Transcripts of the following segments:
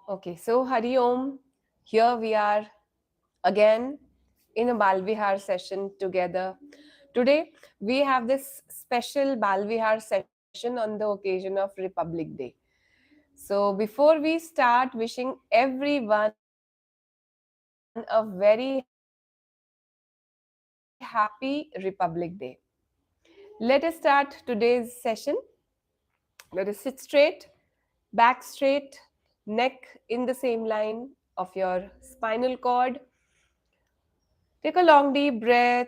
Okay, so Hari Om, here we are again in a Balvihar session together. Today we have this special Balvihar session on the occasion of Republic Day. So before we start, wishing everyone a very happy Republic Day. Let us start today's session. Let us sit straight, back straight, neck in the same line of your spinal cord. Take a long deep breath.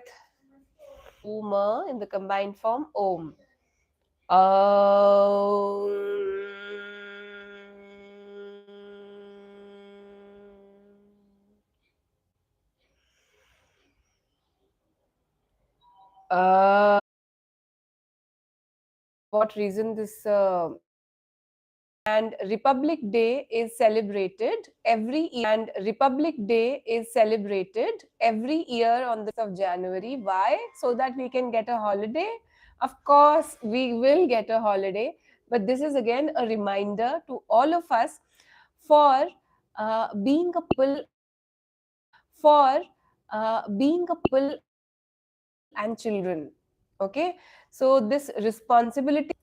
Uma in the combined form Om. What reason this and Republic Day is celebrated every year on the of January. Why? So that we can get a holiday. Of course we will get a holiday, but this is again a reminder to all of us for being a and children. Okay, so this responsibility,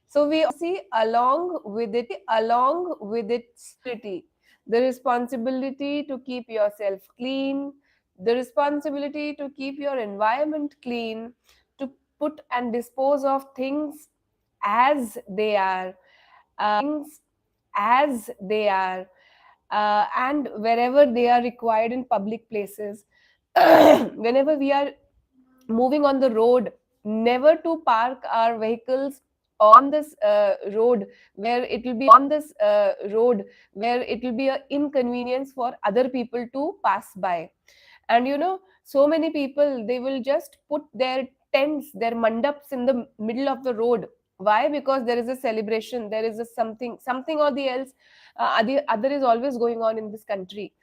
so we see along with its the responsibility to keep yourself clean, the responsibility to keep your environment clean, to put and dispose of things as they are, things as they are, and wherever they are required in public places. Whenever we are moving on the road, never to park our vehicles on this road where it will be an inconvenience for other people to pass by. And so many people, they will just put their tents, their mandaps in the middle of the road. Why? Because there is a celebration, there is a something or the else, the other is always going on in this country,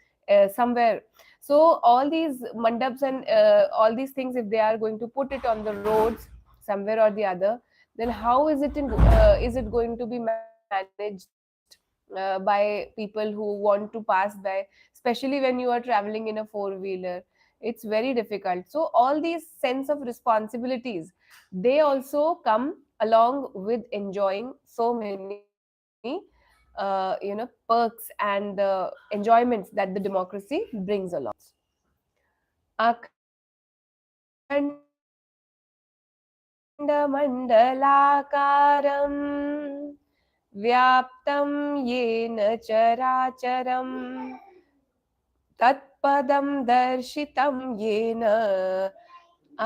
somewhere. So all these mandaps and all these things, if they are going to put it on the roads somewhere or the other, then how is it going to be managed by people who want to pass by, especially when you are traveling in a four wheeler? It's very difficult. So all these sense of responsibilities, they also come along with enjoying so many perks and enjoyments that the democracy brings along. अखण्डमण्डलाकारम् व्याप्तं येन चराचरम् तत्पदं दर्शितं येन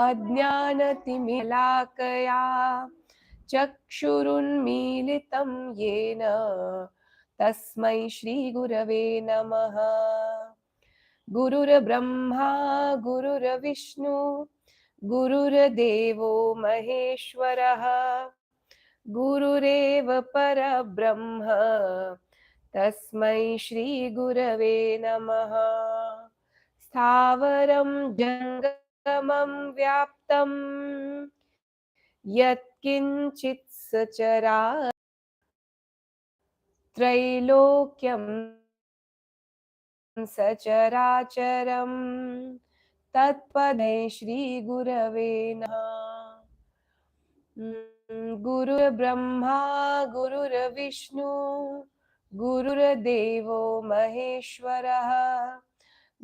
अज्ञानतिमिलाकया चक्षुरुन्मीलितं येन तस्मै श्रीगुरवे नमः। गुरुर्ब्रह्मा गुरुर्विष्णु गुरुर्देवो महेश्वरः गुरुरेव परब्रह्म तस्मै श्रीगुरवे नमः। स्थावरं जङ्गमं व्याप्तं यत्किञ्चित् सचराचरं त्रैलोक्यं सचराचरं तत्पदे श्रीगुरवे नमः। गुरुर्ब्रह्मा गुरुर्विष्णु गुरुर्देवो महेश्वरः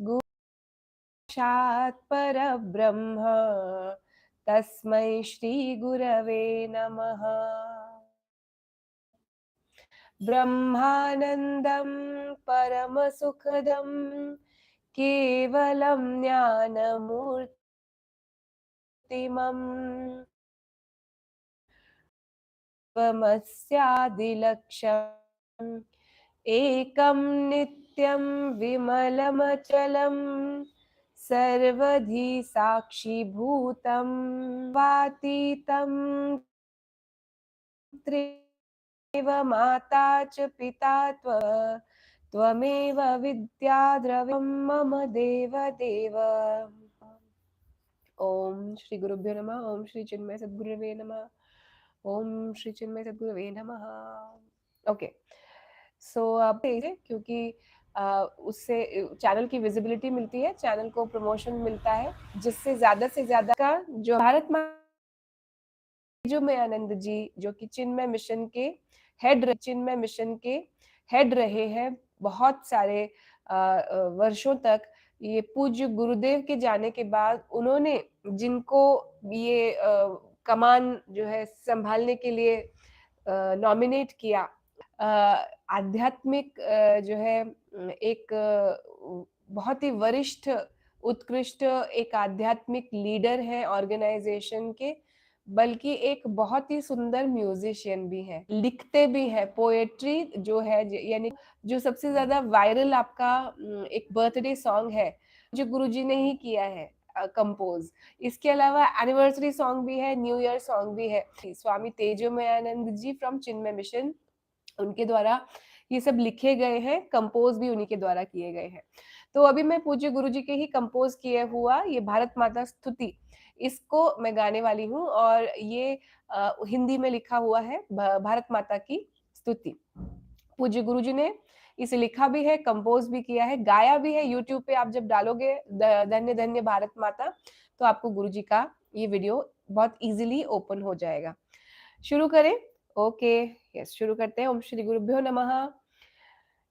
गुरुसाक्षात् परब्रह्म तस्मै श्रीगुरवे नमः। ब्रह्मानन्दं परमसुखदं केवलं ज्ञानमूर्तिमम् त्वमस्यादिलक्ष्यम् एकं नित्यं विमलमचलं सर्वधी साक्षिभूतं वातीतं त्रिव माता च पिता त्वमेव विद्याद्रविणं मम देवदेव। ओम श्री गुरुभ्यो नमः। ओम श्री चिन्मय सद्गुरुवे नमः। ओम श्री चिन्मय सद्गुरुवे नमः। Okay, सो अब क्योंकि उससे चैनल की विजिबिलिटी मिलती है, चैनल को प्रमोशन मिलता है, जिससे ज्यादा से ज्यादा का जो भारत माता जो में आनंद जी, जो कि चिन्मय मिशन के हेड रहे हैं बहुत सारे वर्षों तक। ये पूज्य गुरुदेव के जाने के बाद उन्होंने जिनको ये कमान जो है संभालने के लिए नॉमिनेट किया, आध्यात्मिक जो है एक बहुत ही वरिष्ठ उत्कृष्ट एक आध्यात्मिक लीडर है ऑर्गेनाइजेशन के, बल्कि एक बहुत ही सुंदर म्यूजिशियन भी है, लिखते भी है पोएट्री जो है, यानी जो सबसे ज्यादा वायरल आपका एक बर्थडे सॉन्ग है जो गुरुजी ने ही किया है कंपोज। इसके अलावा एनिवर्सरी सॉन्ग भी है, न्यू ईयर सॉन्ग भी है। स्वामी तेजोमयानंद जी फ्रॉम चिन्मय मिशन, उनके द्वारा ये सब लिखे गए हैं, कंपोज भी उन्हीं के द्वारा किए गए हैं। तो अभी मैं पूज्य गुरु जी के ही कंपोज किए हुआ ये भारत माता स्तुति, इसको मैं गाने वाली हूँ। और ये हिंदी में लिखा हुआ है, भारत माता की स्तुति। पूज्य गुरु जी ने इसे लिखा भी है, कंपोज भी किया है, गाया भी है। यूट्यूब पे आप जब डालोगे धन्य धन्य भारत माता, तो आपको गुरु जी का ये वीडियो बहुत इजीली ओपन हो जाएगा। शुरू करें? ओके, यस, शुरू करते हैं। ओम श्री गुरुभ्यो नमः।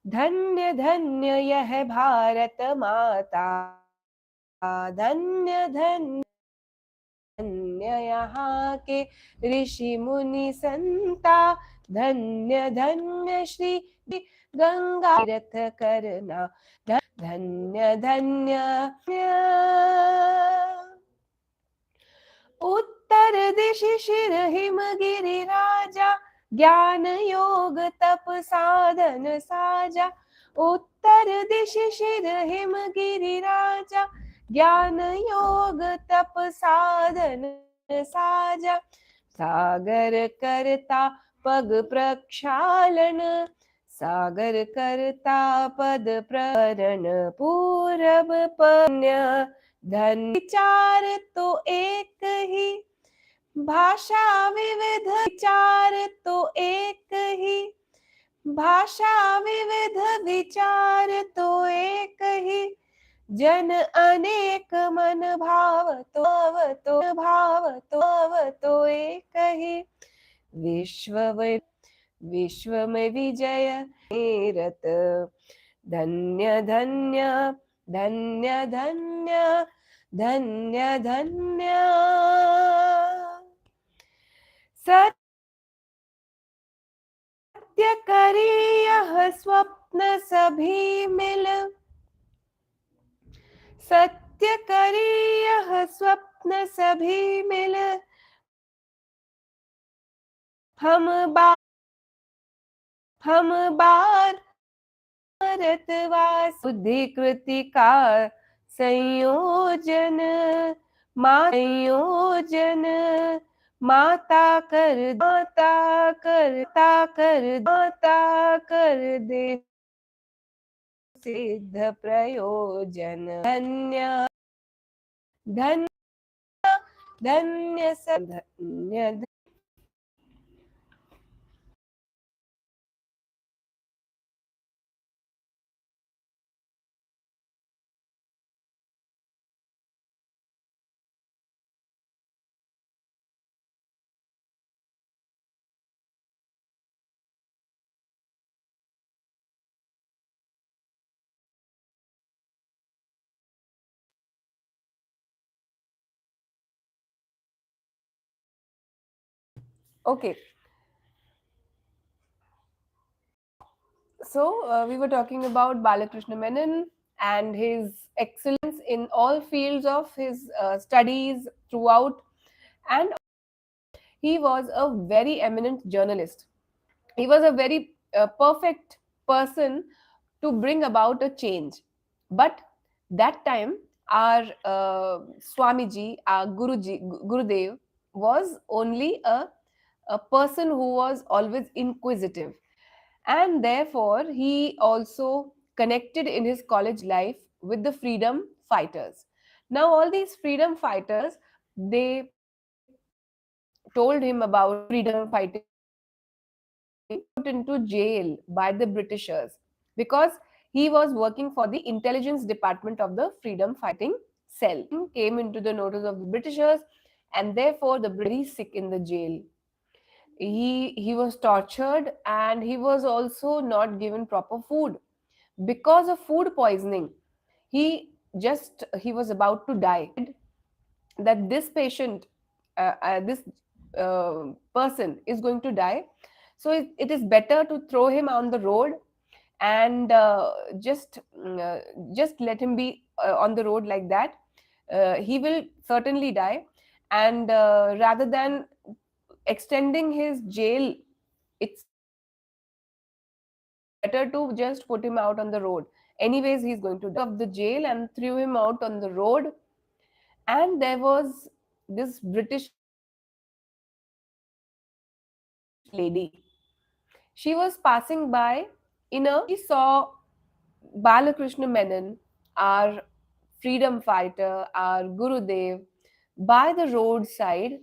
धन्य धन्य यह भारत माता, धन्य धन्य यहाँ के ऋषि मुनि संता, धन्य धन्य श्री गंगा तीर्थ करना, धन्य धन्य उत्तर दिशि शिर हिमगिरि राजा, ज्ञान योग तप साधन साजा। उत्तर दिशि शिर हिमगिरि राजा, ज्ञान योग तप साधन साजा। सागर करता पग प्रक्षालन, सागर करता पद प्ररण पूरब पन्य। धन विचार तो एक ही, भाषा विविध विचार तो एक ही, भाषा विविध विचार तो एक ही। जन अनेक मन भाव तो एक ही। विश्व में विजय रत, धन्य धन्य धन्य धन्य धन्य धन्य। सत्य करी यह स्वप्न सभी मिल, सत्य करी यह स्वप्न सभी मिल। हम बार भारतवास बुद्धि कृति का संयोजन, संयोजन। माता कर दे सिद्ध प्रयोजन। धन्य धन्य धन्य धन्य। Okay, so we were talking about Balakrishna Menon and his excellence in all fields of his studies throughout, and he was a very eminent journalist. He was a very perfect person to bring about a change. But that time, our Swamiji, our Gurudev, was only a person who was always inquisitive, and therefore he also connected in his college life with the freedom fighters. Now all these freedom fighters, they told him about freedom fighting put into jail by the Britishers because he was working for the intelligence department of the freedom fighting cell. Came into the notice of the Britishers, and therefore the British sick in the jail. He was tortured, and he was also not given proper food because of food poisoning. He was about to die, that this patient, this person is going to die, so it is better to throw him on the road and just let him be on the road like that. He will certainly die, and rather than extending his jail itself, it is better to just put him out on the road. Anyways, he's going to die. Of the jail and threw him out on the road. And there was this British lady. She was passing by in a she saw Balakrishna Menon, our freedom fighter, our Gurudev, by the roadside,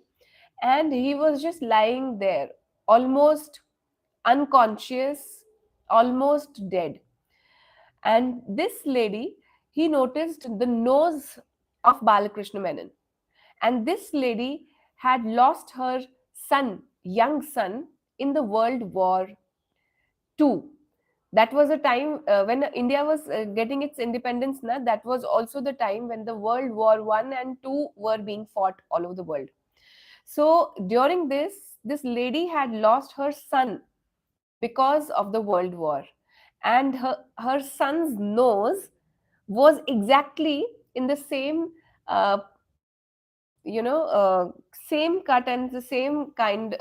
and he was just lying there, almost unconscious, almost dead. And this lady, he noticed the nose of Balakrishna Menon. And this lady had lost her son, young son, in the World War II. That was a time when India was getting its independence. Na, that was also the time when the World War One and Two were being fought all over the world. So during this lady had lost her son because of the World War, and her son's nose was exactly in the same uh, same cut and the same kind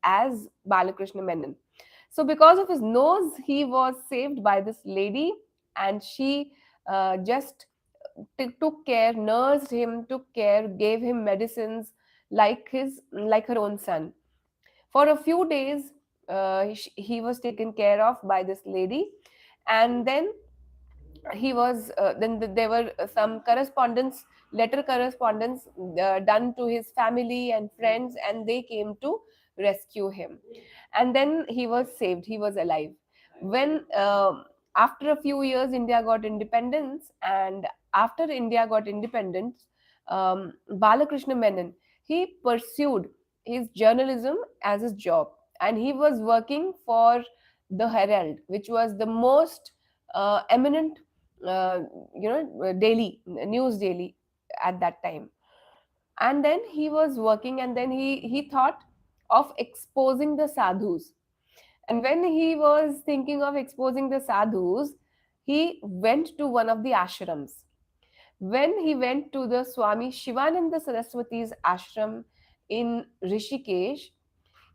as Balakrishna Menon. So because of his nose, he was saved by this lady, and she just took care, nursed him, took care, gave him medicines like her own son. For a few days, he was taken care of by this lady, and there were some letter correspondence done to his family and friends, and they came to rescue him. And then he was saved, he was alive. When After a few years, India got independence, and after India got independence, Balakrishna Menon, he pursued his journalism as his job, and he was working for the Herald, which was the most eminent daily news daily at that time. And then he was working, and then he thought of exposing the sadhus. And when he was thinking of exposing the sadhus, he went to one of the ashrams. When he went to the Swami Shivananda Saraswati's ashram in Rishikesh,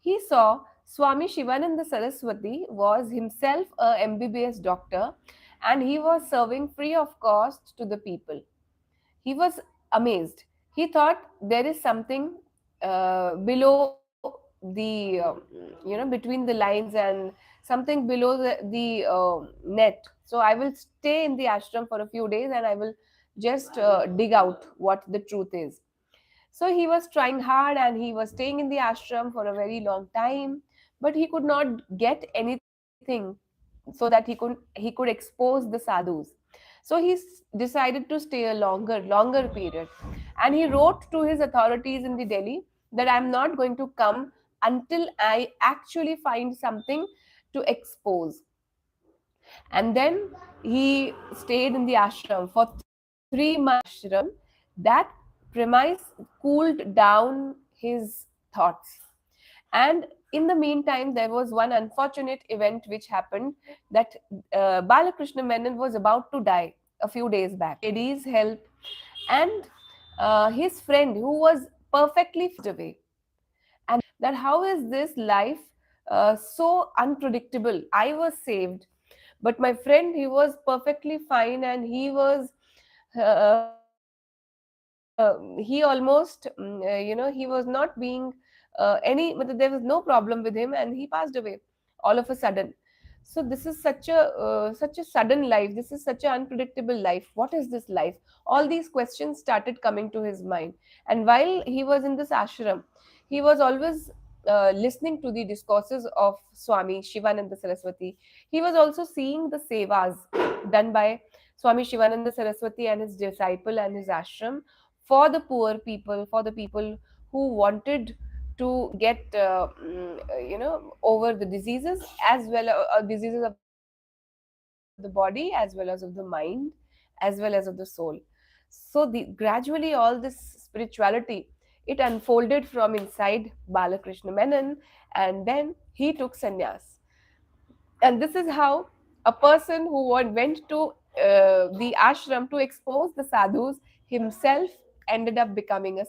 he saw Swami Shivananda Saraswati was himself a MBBS doctor, and he was serving free of cost to the people. He was amazed. He thought there is something below between the lines, and something below the net. So I will stay in the ashram for a few days, and I will just dig out what the truth is. So he was trying hard, and he was staying in the ashram for a very long time, but he could not get anything so that he could expose the sadhus. So decided to stay a longer period, and he wrote to his authorities in the Delhi that I'm not going to come until I actually find something to expose. And then he stayed in the ashram for 3 months. That premise cooled down his thoughts. And in the meantime, there was one unfortunate event which happened, that Balakrishna Menon was about to die a few days back. Lady's help, and his friend, who was perfectly away. And that how is this life so unpredictable? I was saved, but my friend, he was perfectly fine, and he almost he was not being but there was no problem with him, and he passed away all of a sudden. So this is such a sudden life, this is such an unpredictable life. What is this life? All these questions started coming to his mind. And while he was in this ashram, he was always listening to the discourses of Swami Shivananda Saraswati, he was also seeing the sevas done by Swami Shivananda Saraswati and his disciple and his ashram for the poor people, for the people who wanted to get over the diseases, as well diseases of the body, as well as of the mind, as well as of the soul. So the gradually all this spirituality, it unfolded from inside Balakrishna Menon, and then he took sannyas. And this is how a person who went to the ashram to expose the sadhus himself ended up becoming a